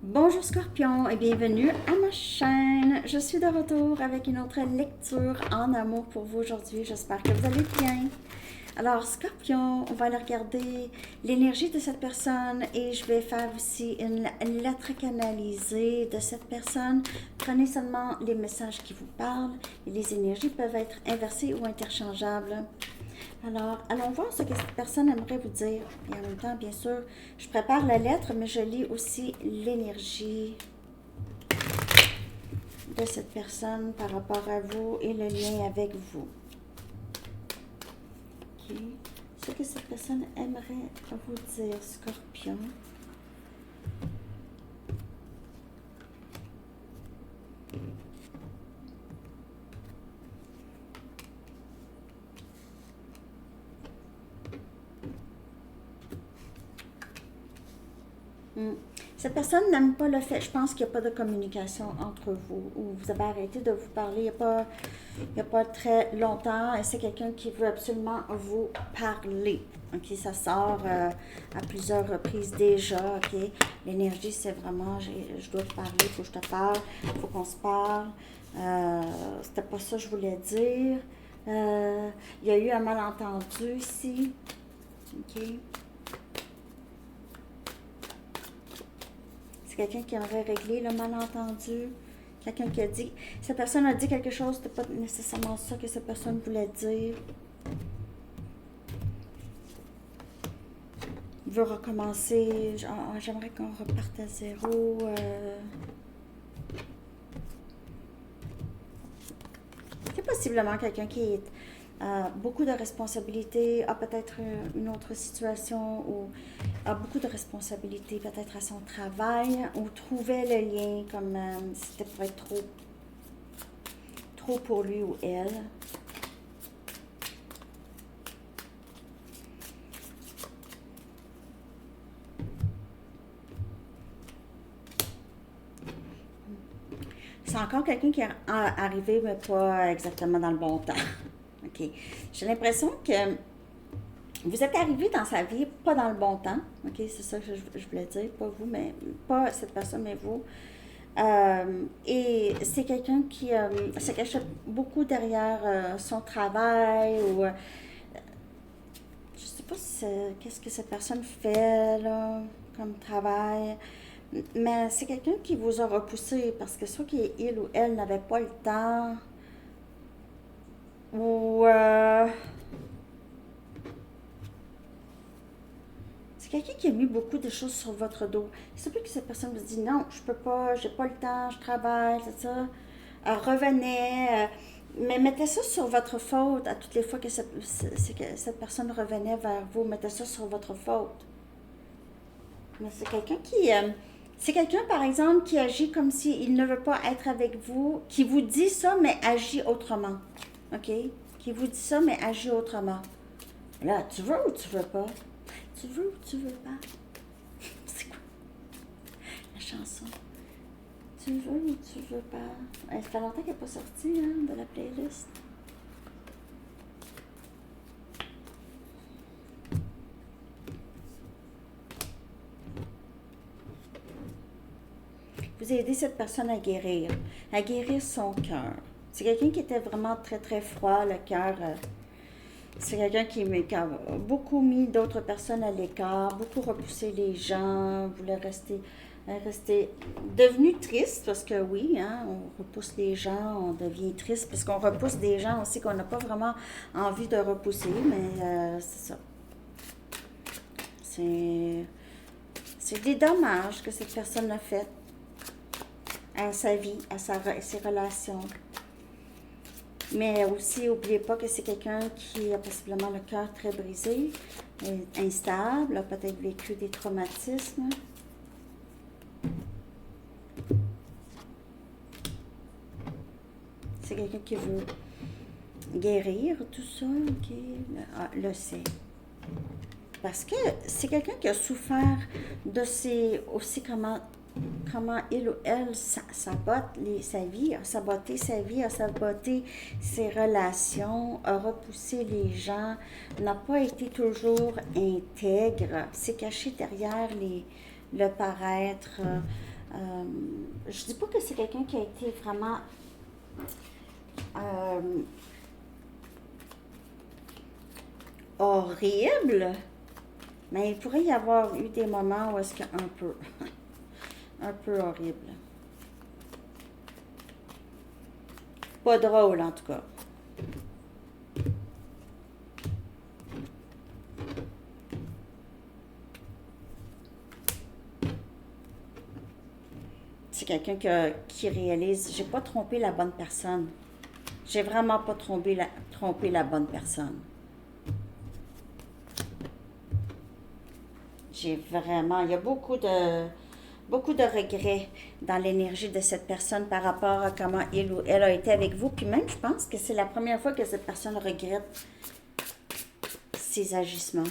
Bonjour Scorpion et bienvenue à ma chaîne. Je suis de retour avec une autre lecture en amour pour vous aujourd'hui. J'espère que vous allez bien. Alors Scorpion, on va aller regarder l'énergie de cette personne et je vais faire aussi une lettre canalisée de cette personne. Prenez seulement les messages qui vous parlent et les énergies peuvent être inversées ou interchangeables. Alors, allons voir ce que cette personne aimerait vous dire. Et en même temps, bien sûr, je prépare la lettre, mais je lis aussi l'énergie de cette personne par rapport à vous et le lien avec vous. Ok. Ce que cette personne aimerait vous dire, Scorpion. Cette personne n'aime pas le fait, je pense qu'il n'y a pas de communication entre vous, ou vous avez arrêté de vous parler il y a pas très longtemps, et c'est quelqu'un qui veut absolument vous parler. Ok, ça sort à plusieurs reprises déjà. Ok, l'énergie c'est vraiment, je dois te parler, il faut que je te parle, il faut qu'on se parle. C'était pas ça que je voulais dire. Il y a eu un malentendu ici. Ok. C'est quelqu'un qui aurait réglé le malentendu. Quelqu'un qui a dit... Cette personne a dit quelque chose, c'était pas nécessairement ça que cette personne voulait dire. Il veut recommencer. J'aimerais qu'on reparte à zéro. C'est possiblement quelqu'un qui a beaucoup de responsabilités, a peut-être une autre situation ou a beaucoup de responsabilités peut-être à son travail ou trouvait le lien comme c'était pour être trop pour lui ou elle. C'est encore quelqu'un qui est arrivé, mais pas exactement dans le bon temps. OK. J'ai l'impression que vous êtes arrivé dans sa vie, pas dans le bon temps. OK, c'est ça que je voulais dire. Pas vous, mais pas cette personne, mais vous. Et c'est quelqu'un qui se cache beaucoup derrière son travail ou je sais pas qu'est-ce que cette personne fait là comme travail. Mais c'est quelqu'un qui vous a repoussé parce que soit qu'il ou elle n'avait pas le temps ou c'est quelqu'un qui a mis beaucoup de choses sur votre dos. C'est peut que cette personne vous dit non, je peux pas, j'ai pas le temps, je travaille, c'est ça. Revenez, mais mettez ça sur votre faute à toutes les fois que cette personne revenait vers vous. Mettez ça sur votre faute. Mais c'est quelqu'un qui. C'est quelqu'un, par exemple, qui agit comme s'il ne veut pas être avec vous, qui vous dit ça, mais agit autrement. OK? Qui vous dit ça, mais agit autrement. Là, tu veux ou tu veux pas? Tu veux ou tu veux pas? C'est quoi la chanson? Tu veux ou tu veux pas? Ça fait longtemps qu'elle n'est pas sortie hein, de la playlist. Vous aidez cette personne à guérir son cœur. C'est quelqu'un qui était vraiment très très froid, le cœur. C'est quelqu'un qui a beaucoup mis d'autres personnes à l'écart, beaucoup repoussé les gens, voulait rester devenu triste parce que oui, hein, on repousse les gens, on devient triste parce qu'on repousse des gens aussi qu'on n'a pas vraiment envie de repousser, mais c'est ça. C'est des dommages que cette personne a fait à sa vie, à ses relations. Mais aussi, n'oubliez pas que c'est quelqu'un qui a possiblement le cœur très brisé, instable, a peut-être vécu des traumatismes. C'est quelqu'un qui veut guérir tout ça, ok? Le sait. Parce que c'est quelqu'un qui a souffert de aussi comment il ou elle sabote sa vie, a saboté sa vie, a saboté ses relations, a repoussé les gens, n'a pas été toujours intègre, s'est caché derrière le paraître, Je dis pas que c'est quelqu'un qui a été vraiment euh, horrible, mais il pourrait y avoir eu des moments où est-ce qu'un peu, un peu horrible. Pas drôle en tout cas. C'est quelqu'un qui réalise, j'ai pas trompé la bonne personne. J'ai vraiment pas trompé la bonne personne. J'ai vraiment, il y a beaucoup de regrets dans l'énergie de cette personne par rapport à comment il ou elle a été avec vous. Puis même, je pense que c'est la première fois que cette personne regrette ses agissements.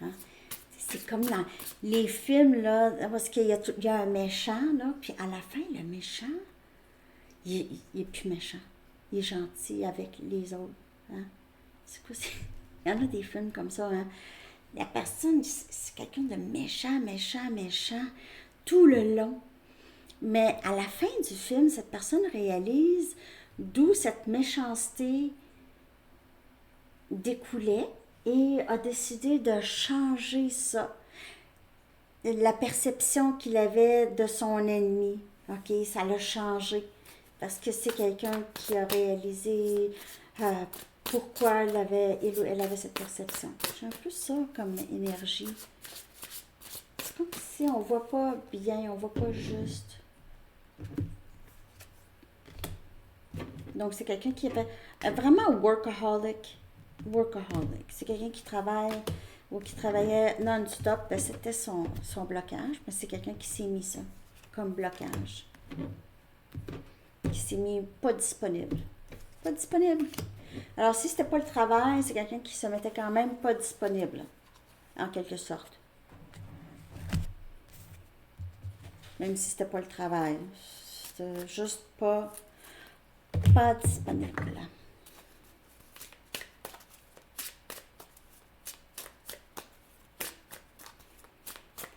Hein? C'est comme dans les films, là, parce il y a un méchant, là, puis à la fin, le méchant, il est plus méchant. Il est gentil avec les autres. Hein? C'est quoi? Il y en a des films comme ça. Hein? La personne, c'est quelqu'un de méchant, méchant, méchant, tout le long. Mais à la fin du film, cette personne réalise d'où cette méchanceté découlait et a décidé de changer ça. La perception qu'il avait de son ennemi, ok, ça l'a changé. Parce que c'est quelqu'un qui a réalisé pourquoi il ou elle avait cette perception. J'ai un peu ça comme énergie. C'est comme si on voit pas bien, on voit pas juste. Donc c'est quelqu'un qui est vraiment workaholic. Workaholic. C'est quelqu'un qui travaille ou qui travaillait non-stop. Ben, c'était son blocage, mais c'est quelqu'un qui s'est mis ça comme blocage. Qui s'est mis pas disponible. Pas disponible. Alors, si c'était pas le travail, c'est quelqu'un qui se mettait quand même pas disponible, en quelque sorte. Même si c'était pas le travail. C'était juste pas disponible.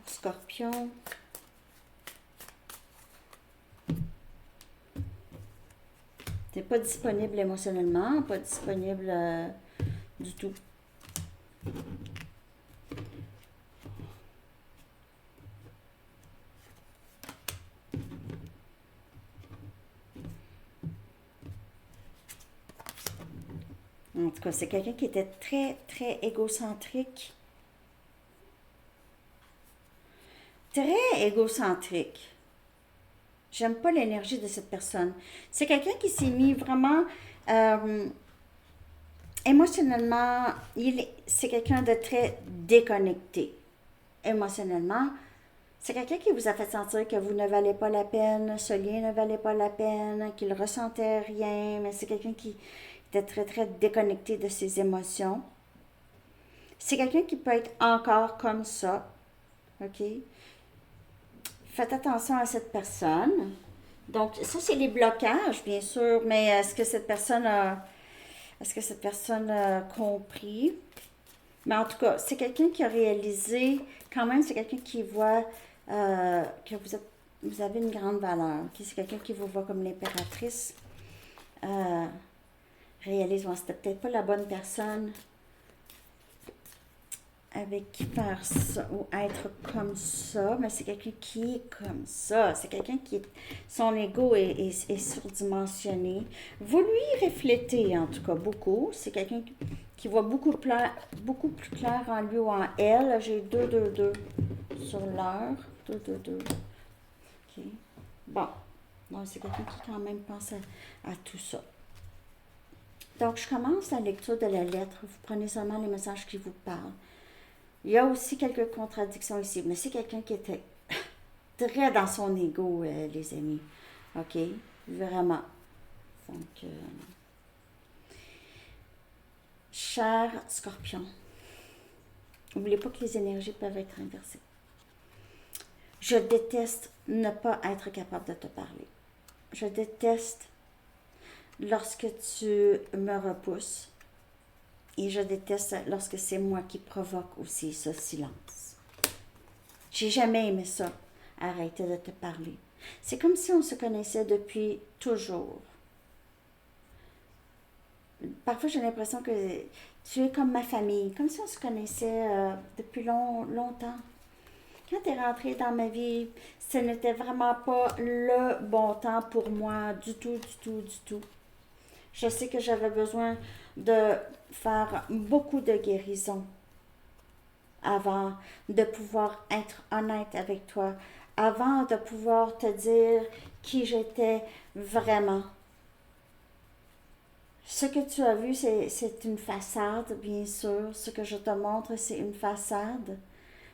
Pour Scorpion. T'es pas disponible émotionnellement, pas disponible du tout. En tout cas, c'est quelqu'un qui était très, très égocentrique. Très égocentrique. J'aime pas l'énergie de cette personne. C'est quelqu'un qui s'est mis vraiment émotionnellement. C'est quelqu'un de très déconnecté émotionnellement. C'est quelqu'un qui vous a fait sentir que vous ne valez pas la peine, ce lien ne valait pas la peine, qu'il ressentait rien, mais c'est quelqu'un qui était très, très déconnecté de ses émotions. C'est quelqu'un qui peut être encore comme ça. OK? Faites attention à cette personne. Donc, ça, c'est les blocages, bien sûr, mais est-ce que cette personne a compris? Mais en tout cas, c'est quelqu'un qui a réalisé, quand même, c'est quelqu'un qui voit que vous avez une grande valeur. Okay? C'est quelqu'un qui vous voit comme l'impératrice. Réalise, bon, c'était peut-être pas la bonne personne avec qui faire ça ou être comme ça, mais c'est quelqu'un qui est comme ça. C'est quelqu'un qui son ego est surdimensionné. Vous lui reflétez en tout cas beaucoup. C'est quelqu'un qui voit beaucoup plus clair en lui ou en elle. J'ai 2 sur l'heure. 2. OK. Bon. Donc, c'est quelqu'un qui quand même pense à tout ça. Donc, je commence la lecture de la lettre. Vous prenez seulement les messages qui vous parlent. Il y a aussi quelques contradictions ici, mais c'est quelqu'un qui était très dans son ego, les amis. OK? Vraiment. Donc, cher Scorpion, n'oubliez pas que les énergies peuvent être inversées. Je déteste ne pas être capable de te parler. Je déteste lorsque tu me repousses. Et je déteste lorsque c'est moi qui provoque aussi ce silence. J'ai jamais aimé ça. arrêter de te parler. C'est comme si on se connaissait depuis toujours. Parfois, j'ai l'impression que tu es comme ma famille, comme si on se connaissait depuis longtemps. Quand tu es rentré dans ma vie, ce n'était vraiment pas le bon temps pour moi, du tout, du tout, du tout. Je sais que j'avais besoin de faire beaucoup de guérison avant de pouvoir être honnête avec toi, avant de pouvoir te dire qui j'étais vraiment. Ce que tu as vu, c'est une façade, bien sûr. Ce que je te montre, c'est une façade.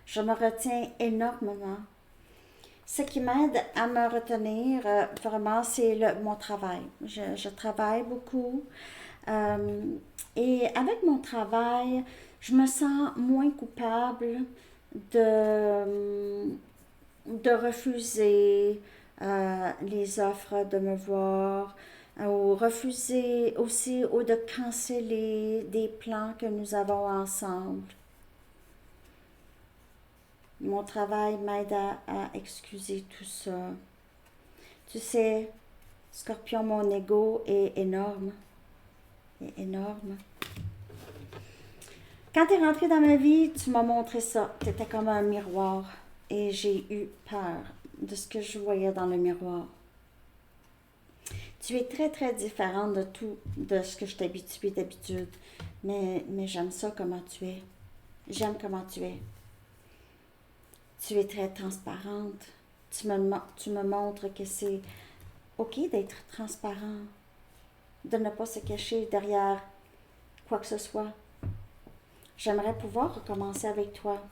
Je me retiens énormément. Ce qui m'aide à me retenir, vraiment, c'est mon travail. Je travaille beaucoup. Euh, et avec mon travail, je me sens moins coupable de, de refuser les offres de me voir, ou refuser aussi, ou de canceller des plans que nous avons ensemble. Mon travail m'aide à excuser tout ça. Tu sais, Scorpion, mon ego est énorme. Est énorme. Quand tu es rentré dans ma vie, tu m'as montré ça. Tu étais comme un miroir. Et j'ai eu peur de ce que je voyais dans le miroir. Tu es très, très différente de tout, de ce que je t'ai habituée d'habitude. Mais j'aime ça, comment tu es. J'aime comment tu es. Tu es très transparente. Tu me montres que c'est OK d'être transparent, de ne pas se cacher derrière quoi que ce soit. J'aimerais pouvoir recommencer avec toi.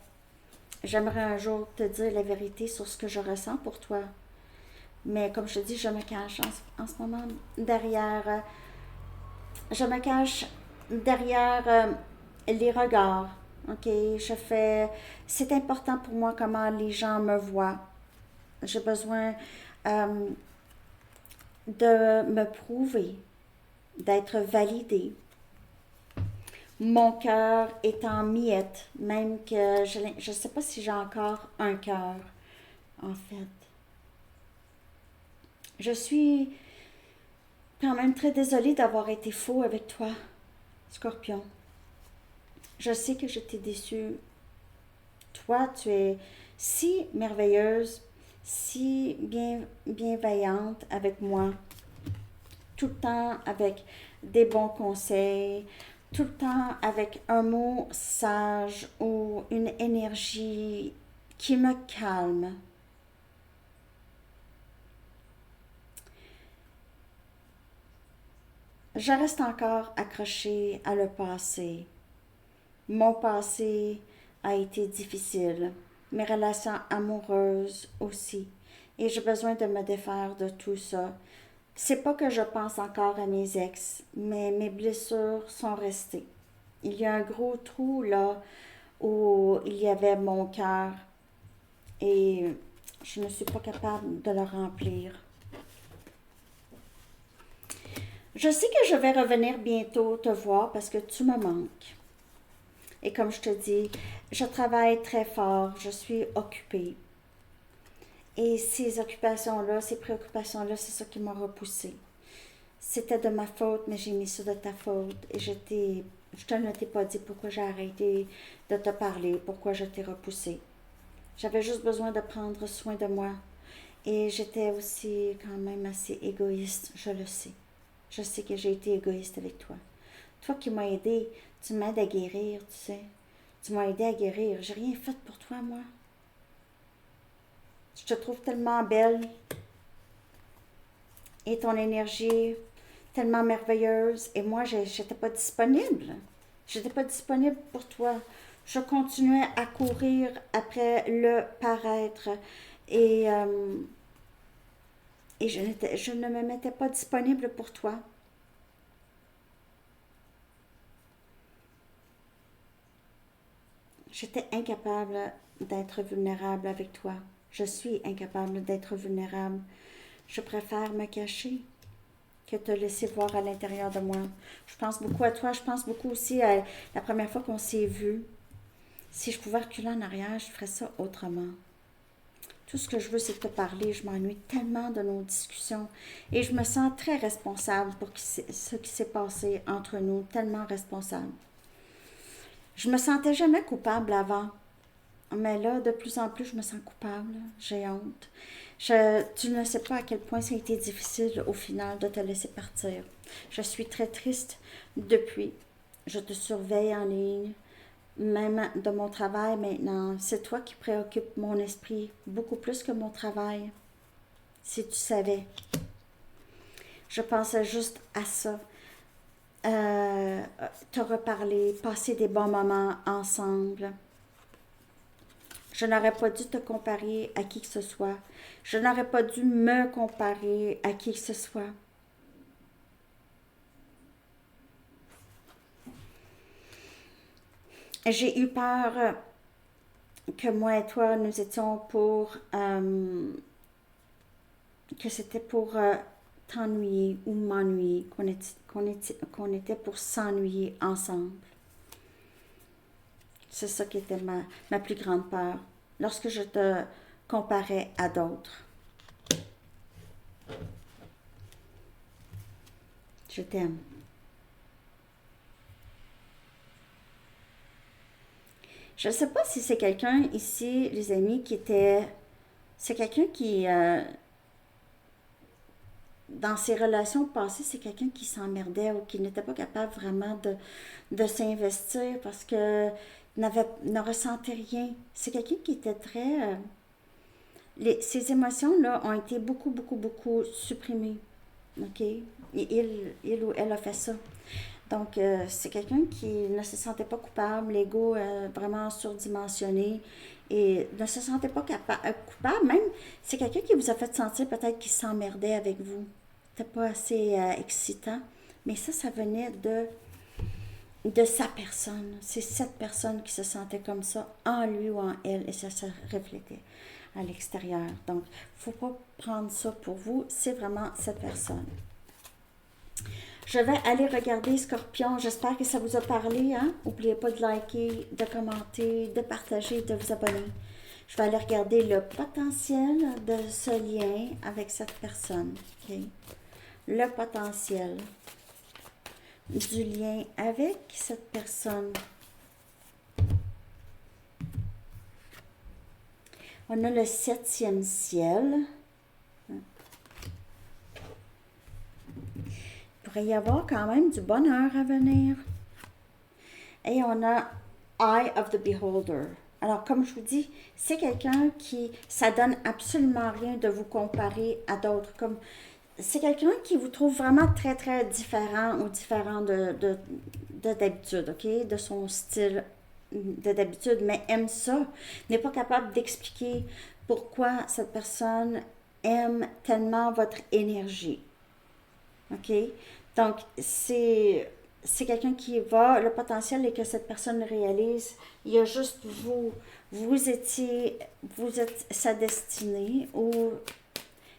J'aimerais un jour te dire la vérité sur ce que je ressens pour toi. Mais comme je te dis, je me cache en ce moment derrière... je me cache derrière les regards. OK, c'est important pour moi comment les gens me voient. J'ai besoin de me prouver, d'être validée. Mon cœur est en miettes, même que je ne sais pas si j'ai encore un cœur, en fait. Je suis quand même très désolée d'avoir été faux avec toi, Scorpion. Je sais que je t'ai déçue. Toi, tu es si merveilleuse, si bienveillante avec moi, tout le temps avec des bons conseils, tout le temps avec un mot sage ou une énergie qui me calme. Je reste encore accrochée à le passé. Mon passé a été difficile, mes relations amoureuses aussi, et j'ai besoin de me défaire de tout ça. C'est pas que je pense encore à mes ex, mais mes blessures sont restées. Il y a un gros trou là où il y avait mon cœur et je ne suis pas capable de le remplir. Je sais que je vais revenir bientôt te voir parce que tu me manques. Et comme je te dis, je travaille très fort, je suis occupée. Et ces occupations-là, ces préoccupations-là, c'est ça qui m'a repoussée. C'était de ma faute, mais j'ai mis ça de ta faute. Et je te ne t'ai pas dit pourquoi j'ai arrêté de te parler, pourquoi je t'ai repoussée. J'avais juste besoin de prendre soin de moi. Et j'étais aussi quand même assez égoïste, je le sais. Je sais que j'ai été égoïste avec toi. Toi qui m'as aidé, tu m'aides à guérir, tu sais. Tu m'as aidé à guérir. J'ai rien fait pour toi, moi. Je te trouve tellement belle. Et ton énergie tellement merveilleuse. Et moi, j'étais pas disponible. J'étais pas disponible pour toi. Je continuais à courir après le paraître. Et, je ne me mettais pas disponible pour toi. J'étais incapable d'être vulnérable avec toi. Je suis incapable d'être vulnérable. Je préfère me cacher que te laisser voir à l'intérieur de moi. Je pense beaucoup à toi. Je pense beaucoup aussi à la première fois qu'on s'est vu. Si je pouvais reculer en arrière, je ferais ça autrement. Tout ce que je veux, c'est te parler. Je m'ennuie tellement de nos discussions. Et je me sens très responsable pour ce qui s'est passé entre nous. Tellement responsable. Je me sentais jamais coupable avant. Mais là, de plus en plus, je me sens coupable. J'ai honte. Tu ne sais pas à quel point ça a été difficile au final de te laisser partir. Je suis très triste depuis. Je te surveille en ligne, même de mon travail maintenant. C'est toi qui préoccupe mon esprit beaucoup plus que mon travail. Si tu savais. Je pensais juste à ça. Te reparler, passer des bons moments ensemble. Je n'aurais pas dû te comparer à qui que ce soit. Je n'aurais pas dû me comparer à qui que ce soit. J'ai eu peur que moi et toi, nous étions pour... que c'était pour t'ennuyer ou m'ennuyer, qu'on était pour s'ennuyer ensemble. C'est ça qui était ma plus grande peur. Lorsque je te comparais à d'autres. Je t'aime. Je ne sais pas si c'est quelqu'un ici, les amis, qui était... C'est quelqu'un qui... dans ses relations passées, c'est quelqu'un qui s'emmerdait ou qui n'était pas capable vraiment de s'investir parce que ne ressentait rien. C'est quelqu'un qui était très... ces émotions-là ont été beaucoup, beaucoup, beaucoup supprimées. OK? Et il ou elle a fait ça. Donc, c'est quelqu'un qui ne se sentait pas coupable, l'ego vraiment surdimensionné et ne se sentait pas coupable. Même, c'est quelqu'un qui vous a fait sentir peut-être qu'il s'emmerdait avec vous. C'était pas assez excitant. Mais ça venait de sa personne. C'est cette personne qui se sentait comme ça en lui ou en elle et ça se reflétait à l'extérieur. Donc, il ne faut pas prendre ça pour vous. C'est vraiment cette personne. Je vais aller regarder Scorpion. J'espère que ça vous a parlé. Hein? N'oubliez pas de liker, de commenter, de partager, de vous abonner. Je vais aller regarder le potentiel de ce lien avec cette personne. Okay? Le potentiel du lien avec cette personne. On a le 7e ciel. Il pourrait y avoir quand même du bonheur à venir. Et on a Eye of the Beholder. Alors, comme je vous dis, c'est quelqu'un qui... Ça donne absolument rien de vous comparer à d'autres. Comme c'est quelqu'un qui vous trouve vraiment très, très différent ou différent de d'habitude, OK? De son style d'habitude, mais aime ça. N'est pas capable d'expliquer pourquoi cette personne aime tellement votre énergie. OK? Donc, c'est quelqu'un qui va, le potentiel est que cette personne le réalise. Il y a juste vous êtes sa destinée ou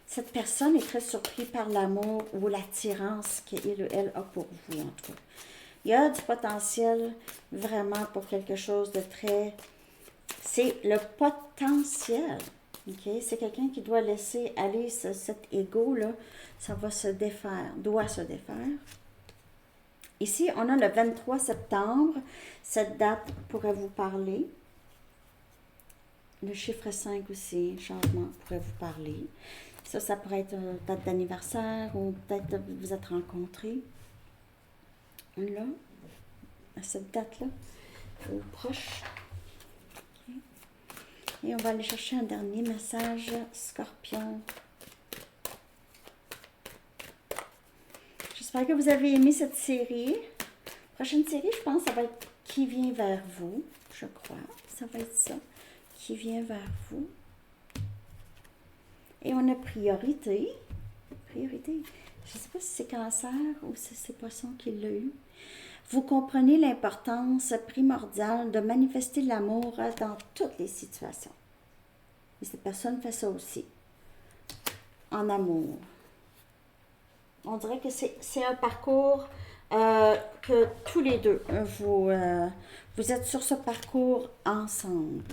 cette personne est très surprise par l'amour ou l'attirance qu'il ou elle a pour vous, en tout cas. Il y a du potentiel vraiment pour quelque chose de très... C'est le potentiel. Okay? C'est quelqu'un qui doit laisser aller cet ego-là. Ça va se défaire, doit se défaire. Ici, on a le 23 septembre. Cette date pourrait vous parler. Le chiffre 5 aussi, changement, pourrait vous parler. Ça pourrait être une date d'anniversaire ou peut-être vous êtes rencontrés. Là, à cette date-là, ou proche. Okay. Et on va aller chercher un dernier message, Scorpion. J'espère que vous avez aimé cette série. Prochaine série, je pense, ça va être Qui vient vers vous, je crois. Ça va être ça. Qui vient vers vous. Et on a priorité. Priorité. Je ne sais pas si c'est Cancer ou si c'est Poisson qui l'a eu. Vous comprenez l'importance primordiale de manifester l'amour dans toutes les situations. Et cette personne fait ça aussi. En amour. On dirait que c'est un parcours que tous les deux, vous êtes sur ce parcours ensemble.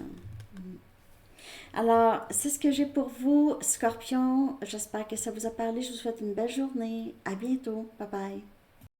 Alors, c'est ce que j'ai pour vous, Scorpion. J'espère que ça vous a parlé. Je vous souhaite une belle journée. À bientôt. Bye bye.